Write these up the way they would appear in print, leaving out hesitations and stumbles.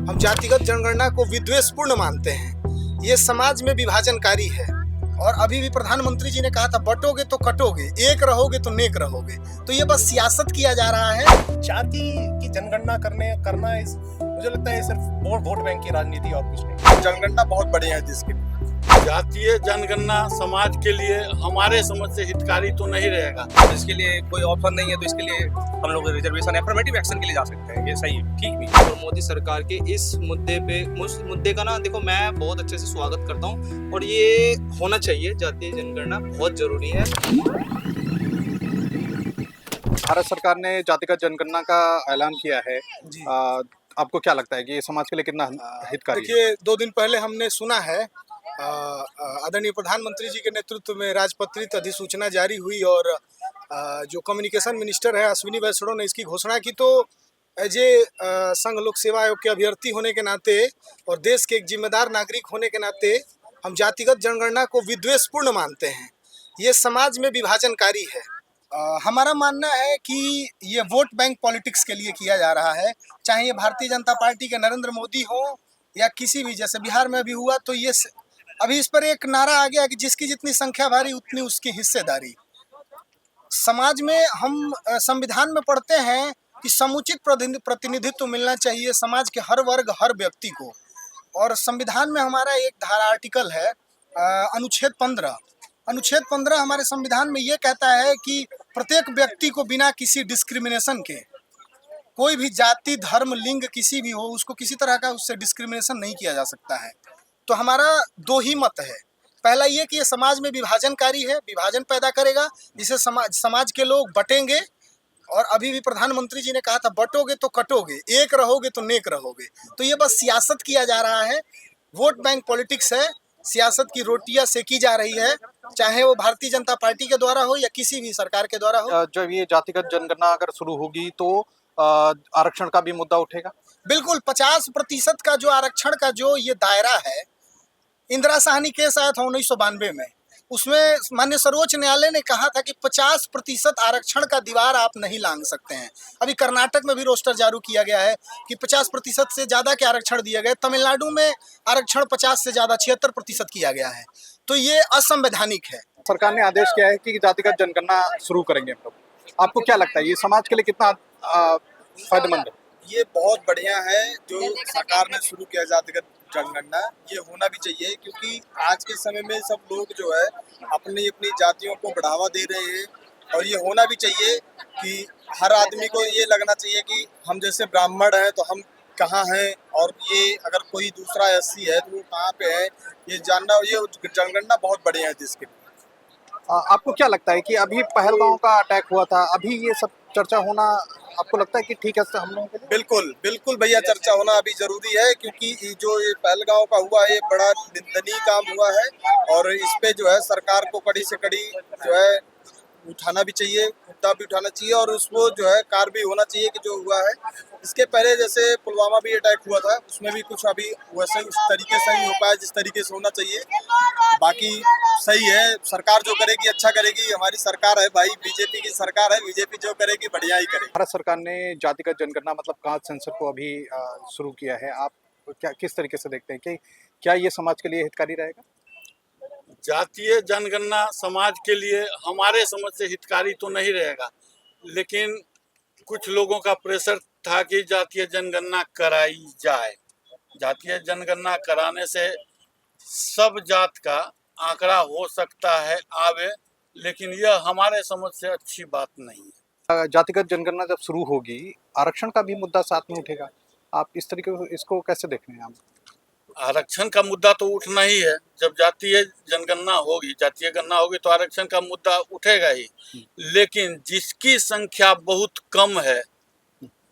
हम जातिगत जनगणना को विद्वेषपूर्ण मानते हैं। ये समाज में विभाजनकारी है। और अभी भी प्रधानमंत्री जी ने कहा था, बटोगे तो कटोगे, एक रहोगे तो नेक रहोगे। तो ये बस सियासत किया जा रहा है। जाति की जनगणना करना मुझे लगता है सिर्फ वोट बैंक की राजनीति और कुछ नहीं। जनगणना बहुत बढ़िया है जिसके जातीय जनगणना समाज के लिए हमारे समझ से हितकारी तो नहीं रहेगा। इसके लिए कोई ऑप्शन नहीं है, तो इसके लिए हम लोग रिजर्वेशन अफर्मेटिव एक्शन के लिए जा सकते हैं। ये सही है, ठीक भी। और मोदी सरकार के इस मुद्दे का ना देखो, मैं बहुत अच्छे से स्वागत करता हूँ और ये होना चाहिए। जातीय जनगणना बहुत जरूरी है। भारत सरकार ने जातिगत जनगणना का ऐलान किया है। आपको क्या लगता है कि ये समाज के लिए कितना हितकारी है? देखिए, 2 दिन पहले हमने सुना है आदरणीय प्रधानमंत्री जी के नेतृत्व में राजपत्रित अधिसूचना जारी हुई और जो कम्युनिकेशन मिनिस्टर है अश्विनी वैष्णव ने इसकी घोषणा की। तो एज ए संघ लोक सेवा आयोग के अभ्यर्थी होने के नाते और देश के एक जिम्मेदार नागरिक होने के नाते हम जातिगत जनगणना को विद्वेषपूर्ण मानते हैं। ये समाज में विभाजनकारी है। हमारा मानना है कि ये वोट बैंक पॉलिटिक्स के लिए किया जा रहा है। चाहे ये भारतीय जनता पार्टी के नरेंद्र मोदी हो या किसी भी, जैसे बिहार में भी हुआ, तो ये अभी इस पर एक नारा आ गया कि जिसकी जितनी संख्या भारी उतनी उसकी हिस्सेदारी। समाज में हम संविधान में पढ़ते हैं कि समुचित प्रतिनिधित्व मिलना चाहिए समाज के हर वर्ग, हर व्यक्ति को। और संविधान में हमारा एक धारा आर्टिकल है अनुच्छेद 15। अनुच्छेद 15 हमारे संविधान में ये कहता है कि प्रत्येक व्यक्ति को बिना किसी डिस्क्रिमिनेशन के, कोई भी जाति, धर्म, लिंग किसी भी हो, उसको किसी तरह का उससे डिस्क्रिमिनेशन नहीं किया जा सकता है। तो हमारा 2 ही मत है। पहला ये कि ये समाज में विभाजनकारी है, विभाजन पैदा करेगा, जिससे समाज के लोग बटेंगे। और अभी भी प्रधानमंत्री जी ने कहा था, बटोगे तो कटोगे, एक रहोगे तो नेक रहोगे। तो ये बस सियासत किया जा रहा है। वोट बैंक पॉलिटिक्स है। सियासत की रोटियां सेकी जा रही है, चाहे वो भारतीय जनता पार्टी के द्वारा हो या किसी भी सरकार के द्वारा हो। जब ये जातिगत जनगणना अगर शुरू होगी तो आरक्षण का भी मुद्दा उठेगा। बिल्कुल, 50% का जो आरक्षण का जो ये दायरा है, इंदिरा साहनी केस आया था 1992 में। उसमें माननीय सर्वोच्च न्यायालय ने कहा था कि 50% आरक्षण का दीवार आप नहीं लांघ सकते हैं। अभी कर्नाटक में भी रोस्टर जारी किया गया है कि 50% से ज़्यादा के आरक्षण दिए गए। तमिलनाडु में आरक्षण 50 से ज़्यादा 76% किया गया है। तो ये असंवैधानिक है। सरकार ने आदेश किया है कि जातिगत जनगणना शुरू करेंगे हम लोग। आपको क्या लगता है ये समाज के लिए कितना फायदेमंद है? ये बहुत बढ़िया है जो सरकार ने शुरू किया जातिगत जनगणना। ये होना भी चाहिए, क्योंकि आज के समय में सब लोग जो है अपनी अपनी जातियों को बढ़ावा दे रहे हैं। और ये होना भी चाहिए कि हर आदमी को ये लगना चाहिए कि हम जैसे ब्राह्मण हैं तो हम कहाँ हैं, और ये अगर कोई दूसरा एससी है तो वो कहाँ पे है, ये जानना। ये जनगणना बहुत बढ़िया है जिसके लिए। आपको क्या लगता है कि अभी पहलगांव का अटैक हुआ था, अभी ये सब चर्चा होना आपको लगता है कि ठीक है हम लोगों के लिए? बिल्कुल बिल्कुल भैया, चर्चा होना अभी जरूरी है, क्योंकि ये जो ये पहलगांव का हुआ है, ये बड़ा निंदनीय काम हुआ है। और इस पे जो है सरकार को कड़ी से कड़ी जो है उठाना भी चाहिए, मुद्दा भी उठाना चाहिए, और उसको जो है कार्रवाई होना चाहिए कि जो हुआ है। इसके पहले जैसे पुलवामा भी अटैक हुआ था, उसमें भी कुछ अभी वैसे उस तरीके से नहीं हो पाया जिस तरीके से होना चाहिए। बाकी सही है, सरकार जो करेगी अच्छा करेगी। हमारी सरकार है भाई, बीजेपी की सरकार है, बीजेपी जो करेगी बढ़िया ही करेगी। भारत सरकार ने जातिगत जनगणना मतलब कास्ट सेंसर को अभी शुरू किया है। आप क्या किस तरीके से देखते हैं कि क्या ये समाज के लिए हितकारी रहेगा? जातीय जनगणना समाज के लिए हमारे समझ से हितकारी तो नहीं रहेगा, लेकिन कुछ लोगों का प्रेशर था कि जातीय जनगणना कराई जाए। जातीय जनगणना कराने से सब जात का आंकड़ा हो सकता है आवे, लेकिन यह हमारे समझ से अच्छी बात नहीं है। जातिगत जनगणना जब शुरू होगी, आरक्षण का भी मुद्दा साथ में उठेगा। आप इस तरीके से इसको कैसे देख रहे हैं आप? आरक्षण का मुद्दा तो उठना ही है। जब जातीय जनगणना होगी, जातीय गणना होगी, तो आरक्षण का मुद्दा उठेगा ही। लेकिन जिसकी संख्या बहुत कम है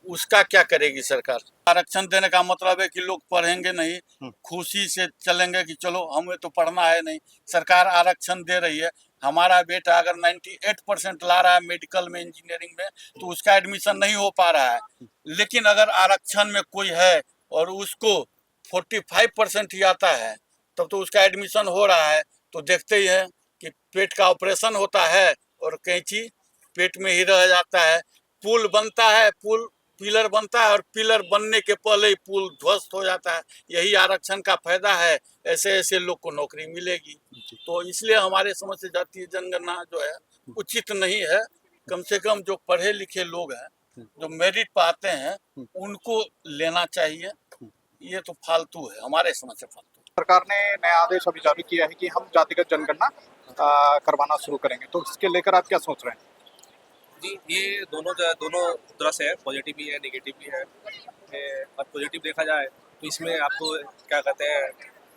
उसका क्या करेगी सरकार? आरक्षण देने का मतलब है कि लोग पढ़ेंगे नहीं, खुशी से चलेंगे कि चलो हमें तो पढ़ना है नहीं। सरकार आरक्षण दे रही है। हमारा बेटा अगर 98% ला रहा है मेडिकल में, इंजीनियरिंग में, तो उसका एडमिशन नहीं हो पा रहा है। लेकिन अगर आरक्षण में कोई है और उसको 45% ही आता है, तब तो उसका एडमिशन हो रहा है। तो देखते ही हैं कि पेट का ऑपरेशन होता है और कैंची पेट में ही रह जाता है। पुल बनता है, पुल पिलर बनता है और पिलर बनने के पहले ही पुल ध्वस्त हो जाता है। यही आरक्षण का फायदा है, ऐसे ऐसे लोग को नौकरी मिलेगी। तो इसलिए हमारे समझ से जातीय जनगणना जो है उचित नहीं है। कम से कम जो पढ़े लिखे लोग हैं, जो मेरिट पाते हैं, उनको लेना चाहिए। ये तो फालतू है, हमारे समझ से फालतू। सरकार ने नया आदेश अभी जारी किया है कि हम जातिगत जनगणना करवाना शुरू करेंगे, तो इसके लेकर आप क्या सोच रहे हैं? जी, ये दोनों तरह से है, पॉजिटिव भी है, नेगेटिव भी है। और पॉजिटिव देखा जाए तो इसमें आपको क्या कहते हैं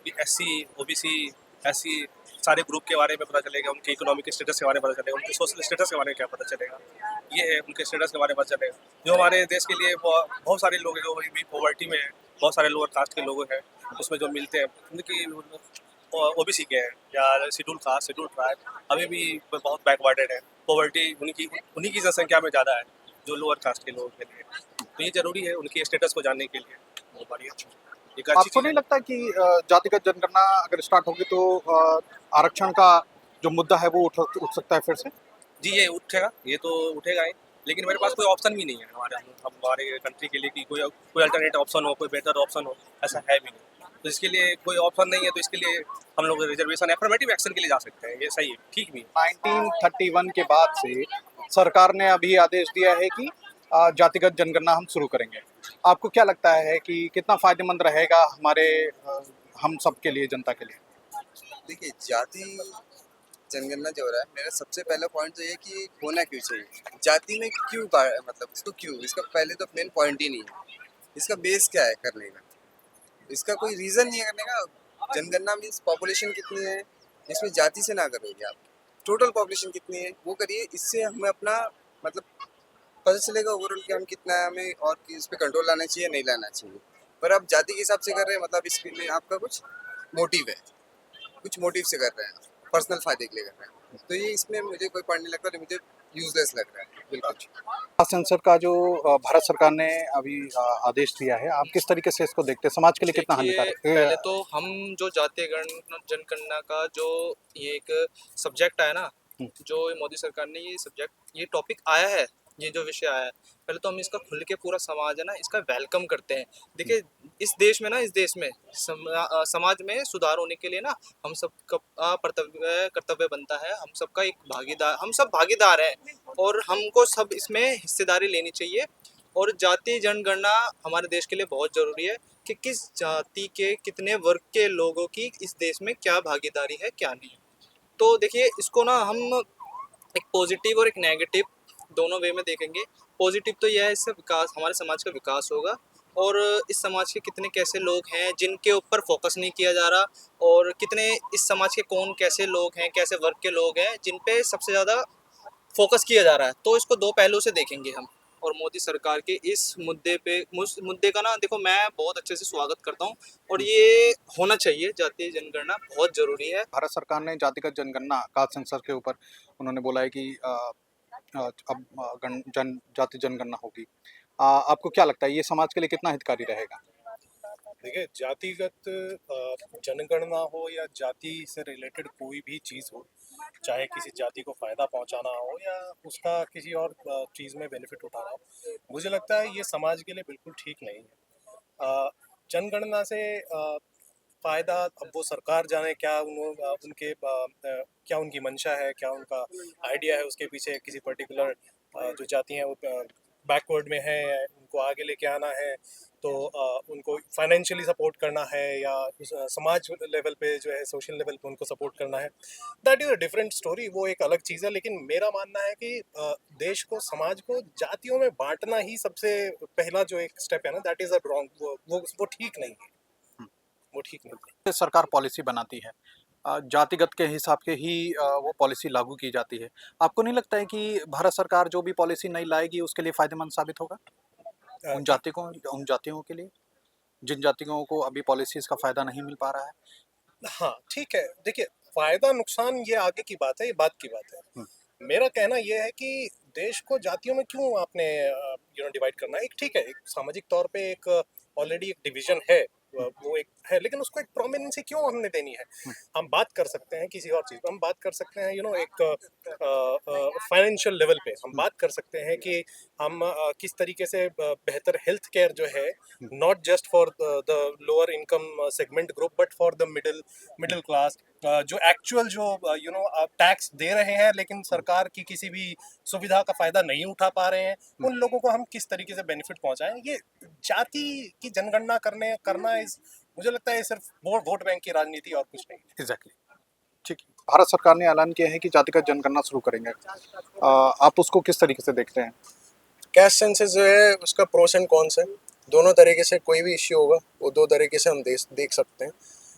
कि एससी, ओबीसी, एससी सारे ग्रुप के बारे में पता चलेगा, उनके इकोनॉमिक स्टेटस के बारे में पता चलेगा, उनके सोशल स्टेटस के बारे में क्या पता चलेगा, ये है उनके स्टेटस के बारे में पता चलेगा। जो हमारे देश के लिए बहुत सारे लोग हैं जो अभी भी पॉवर्टी में हैं, बहुत सारे लोअर कास्ट के लोग हैं, उसमें जो मिलते हैं उनकी ओबीसी के हैं या शेड्यूल कास्ट, शेड्यूल ट्राइब अभी भी बहुत बैकवर्डेड है। पॉवर्टी उन्हीं की जनसंख्या में ज़्यादा है जो लोअर कास्ट के लोगों के लिए। तो ये ज़रूरी है उनके स्टेटस को जानने के लिए। बहुत बढ़िया, एक अच्छी आपको चीज़ नहीं है। लगता कि जातिगत जनगणना अगर स्टार्ट होगी तो आरक्षण का जो मुद्दा है वो उठ सकता है फिर से? जी, ये उठेगा, ये तो उठेगा ही, लेकिन मेरे पास कोई ऑप्शन भी नहीं है हमारे कंट्री के लिए कि कोई अल्टरनेट ऑप्शन हो, कोई बेहतर ऑप्शन हो, ऐसा है भी नहीं। तो इसके लिए कोई ऑप्शन नहीं है, तो इसके लिए हम लोग रिजर्वेशन एफर्मेटिव एक्शन के लिए जा सकते हैं। ये सही है, ठीक भी है। 1931 के बाद से सरकार ने अभी आदेश दिया है कि जातिगत जनगणना हम शुरू करेंगे। आपको क्या लगता है कि कितना फायदेमंद रहेगा हमारे हम सब के लिए, जनता के लिए? देखिए, जाति जनगणना जो हो रहा है, मेरा सबसे पहला पॉइंट तो ये कि होना क्यों चाहिए, जाति में क्यों मतलब इसको क्यों, इसका पहले तो मेन पॉइंट ही नहीं है। इसका बेस क्या है करने का, इसका कोई रीज़न नहीं है करने का। जनगणना मीन्स पॉपुलेशन कितनी है, इसमें जाति से ना करोगे आप, टोटल पॉपुलेशन कितनी है वो करिए। इससे हमें अपना मतलब पता चलेगा ओवरऑल कि हम कितना है, हमें और कि इस पर कंट्रोल लाना चाहिए नहीं लाना चाहिए। पर आप जाति के हिसाब से कर रहे हैं, मतलब इसमें आपका कुछ मोटिव है, कुछ मोटिव से कर रहे हैं, पर्सनल फायदे के लिए कर रहे हैं। तो ये इसमें मुझे कोई पॉइंट नहीं लगता, मुझे यूजलेस लग रहा है बिल्कुल। सेंसर का जो भारत सरकार ने अभी आदेश दिया है, आप किस तरीके से इसको देखते हैं? समाज के लिए कितना देखिए, हानिकारक पहले है? तो हम जो जातीय जनगणना का जो ये एक सब्जेक्ट आया ना, जो मोदी सरकार ने ये टॉपिक आया है, ये जो विषय आया है, पहले तो हम इसका खुल के पूरा समाज है ना इसका वेलकम करते हैं। देखिए, इस देश में समाज में सुधार होने के लिए ना हम सब का कर्तव्य बनता है। हम सब भागीदार हैं और हमको सब इसमें हिस्सेदारी लेनी चाहिए। और जातीय जनगणना हमारे देश के लिए बहुत ज़रूरी है कि किस जाति के कितने वर्ग के लोगों की इस देश में क्या भागीदारी है, क्या नहीं है। तो देखिए, इसको ना हम एक पॉजिटिव और एक नेगेटिव दोनों वे में देखेंगे। पॉजिटिव तो यह है, इससे विकास, हमारे समाज का विकास होगा। और इस समाज के कितने कैसे लोग हैं जिनके ऊपर फोकस नहीं किया जा रहा, और कितने इस समाज के कौन कैसे लोग हैं, कैसे वर्ग के लोग हैं जिन पे सबसे ज़्यादा फोकस किया जा रहा है। तो इसको दो पहलू से देखेंगे हम। और मोदी सरकार के इस मुद्दे का ना देखो, मैं बहुत अच्छे से स्वागत करता हूँ और ये होना चाहिए। जातीय जनगणना बहुत ज़रूरी है। भारत सरकार ने जातिगत जनगणना कास्ट सेंसर के ऊपर उन्होंने बोला है कि अब जाति जनगणना होगी। आपको क्या लगता है ये समाज के लिए कितना हितकारी रहेगा? देखिए, जातिगत जनगणना हो या जाति से रिलेटेड कोई भी चीज़ हो, चाहे किसी जाति को फ़ायदा पहुंचाना हो या उसका किसी और चीज़ में बेनिफिट उठाना हो, मुझे लगता है ये समाज के लिए बिल्कुल ठीक नहीं है। जनगणना से फ़ायदा अब वो सरकार जाने, क्या क्या उनकी मंशा है, क्या उनका आइडिया है उसके पीछे, किसी पर्टिकुलर जो जाति हैं वो बैकवर्ड में है, उनको आगे लेके आना है, तो उनको फाइनेंशियली सपोर्ट करना है या समाज लेवल पे जो है, सोशल लेवल पे उनको सपोर्ट करना है, that is a different story, वो एक अलग चीज़ है। लेकिन मेरा मानना है कि देश को, समाज को जातियों में बांटना ही सबसे पहला जो एक स्टेप है ना, दैट इज़ अ रॉन्ग, वो ठीक नहीं है, वो ठीक नहीं है। सरकार पॉलिसी बनाती है, जातिगत के हिसाब के ही वो पॉलिसी लागू की जाती है। आपको नहीं लगता है कि भारत सरकार जो भी पॉलिसी नई लाएगी उसके लिए फायदेमंद साबित होगा उन जातियों के लिए, जिन जातियों को अभी पॉलिसीज का फायदा नहीं मिल पा रहा है? हाँ, ठीक है। देखिए, फ़ायदा नुकसान ये आगे की बात है, ये बात की बात है। मेरा कहना ये है कि देश को जातियों में क्यों आपने डिवाइड करना है। एक ठीक है, एक सामाजिक तौर पे एक ऑलरेडी एक डिवीज़न है वो एक है, लेकिन उसको एक प्रोमिनेंसी क्यों हमने देनी है? हम बात कर सकते हैं किसी और चीज़ पर, हम बात कर सकते हैं एक फाइनेंशियल लेवल पे हम बात कर सकते हैं कि हम किस तरीके से बेहतर हेल्थ केयर जो है, not just for the lower income segment group but for the middle class, जो एक्चुअल जो टैक्स दे रहे हैं लेकिन सरकार की किसी भी सुविधा का फायदा नहीं उठा पा रहे हैं, उन लोगों को हम किस तरीके से बेनिफिट पहुंचाएं। ये जाति की जनगणना करना मुझे लगता है सिर्फ वोट बैंक की राजनीति और कुछ नहीं। एग्जैक्टली, ठीक है। भारत सरकार ने ऐलान किया है कि जातिगत जनगणना शुरू करेंगे, आप उसको किस तरीके से देखते हैं? कैश सेंसस जो है उसका प्रोस एंड कॉन्स है, दोनों तरीके से कोई भी इश्यू होगा वो दो तरीके से हम देख सकते हैं।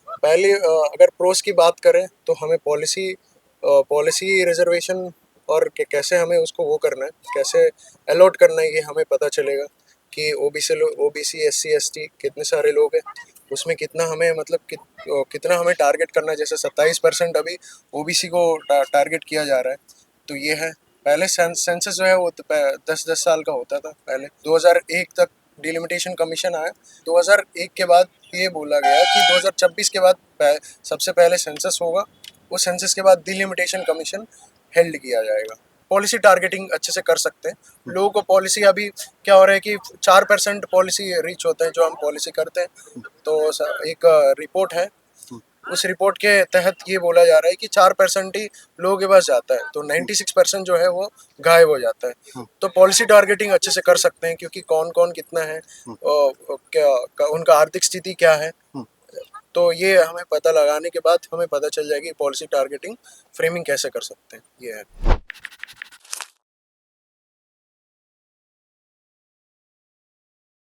पहले अगर प्रोस की बात करें तो हमें पॉलिसी रिजर्वेशन और कैसे हमें उसको वो करना है, कैसे अलॉट करना है, ये हमें पता चलेगा कि ओबीसी एससी एसटी कितने सारे लोग हैं, उसमें कितना हमें मतलब कितना हमें टारगेट करना है। जैसे 27% अभी ओबीसी को टारगेट किया जा रहा है, तो ये है। पहले सेंसस जो है वो 10-10 साल का होता था। पहले 2001 तक डिलिमिटेशन कमीशन आया, 2001 के बाद ये बोला गया कि 2026 के बाद सबसे पहले सेंसस होगा, वो सेंसस के बाद डिलिमिटेशन कमीशन हेल्ड किया जाएगा। पॉलिसी टारगेटिंग अच्छे से कर सकते हैं लोगों को। पॉलिसी अभी क्या हो रहा है कि 4% पॉलिसी रीच होता है जो हम पॉलिसी करते हैं। तो एक रिपोर्ट है, उस रिपोर्ट के तहत ये बोला जा रहा है कि 4% ही लोगों के पास जाता है, तो 96% जो है वो गायब हो जाता है। तो पॉलिसी टारगेटिंग अच्छे से कर सकते हैं, क्योंकि कौन कौन कितना है, क्या उनका आर्थिक स्थिति क्या है, तो ये हमें पता लगाने के बाद हमें पता चल जाएगी पॉलिसी टारगेटिंग फ्रेमिंग कैसे कर सकते हैं। ये है।